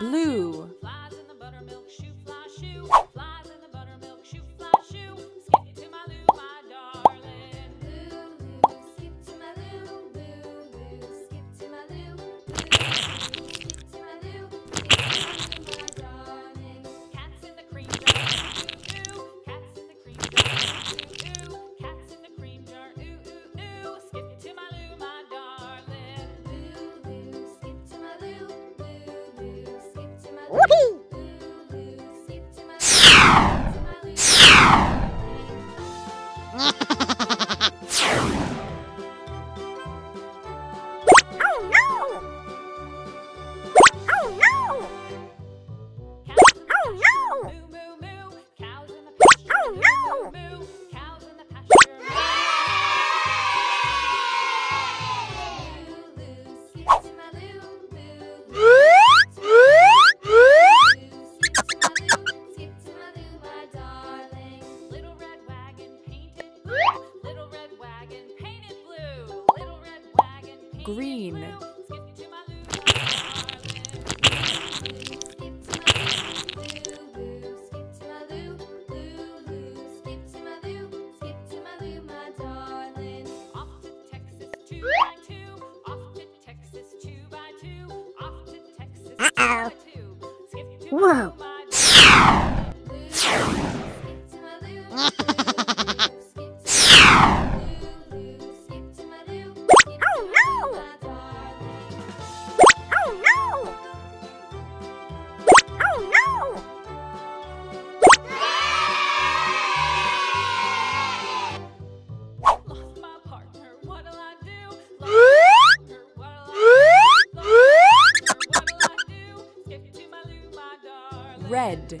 Blue. Flies in the buttermilk shoe fly shoe. Flies in the buttermilk shoe fly shoe. Skip to my loo, my darling. Loo, loo, skip to my loo. Loo, loo, skip to my loo. Loo, skip to my loo. Skip to my loo, my darling. Cats in the cream jar. Ooh, ooh. Cats in the cream jar. Ooh, ooh. Cats in the cream jar. Ooh, ooh, ooh. Skip to my loo, my darling. Loo, loo, skip to my loo. Loo, loo, skip to my loo. Whoopee! Green. Whoa! Red.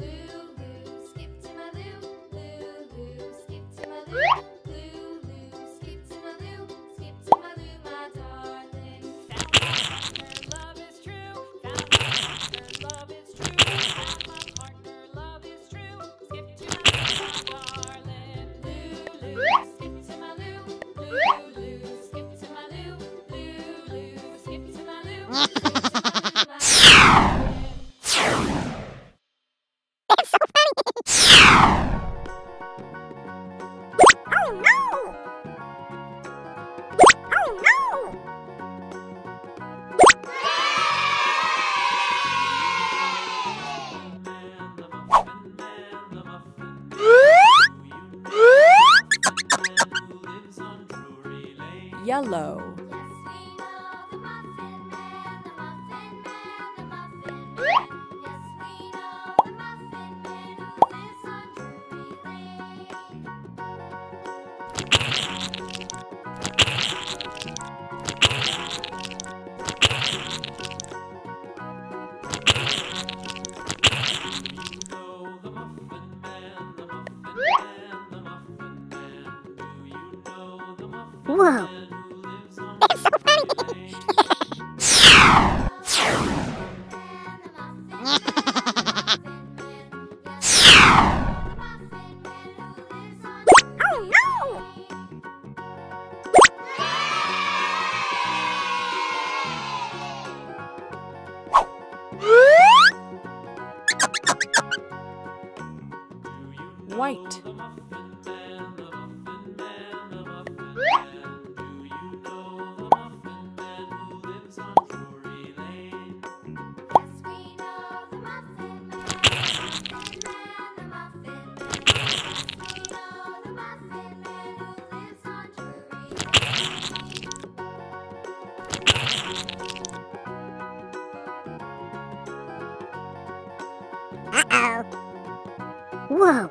Yellow. Whoa! It's so funny! Oh no! White. Uh-oh. Whoa.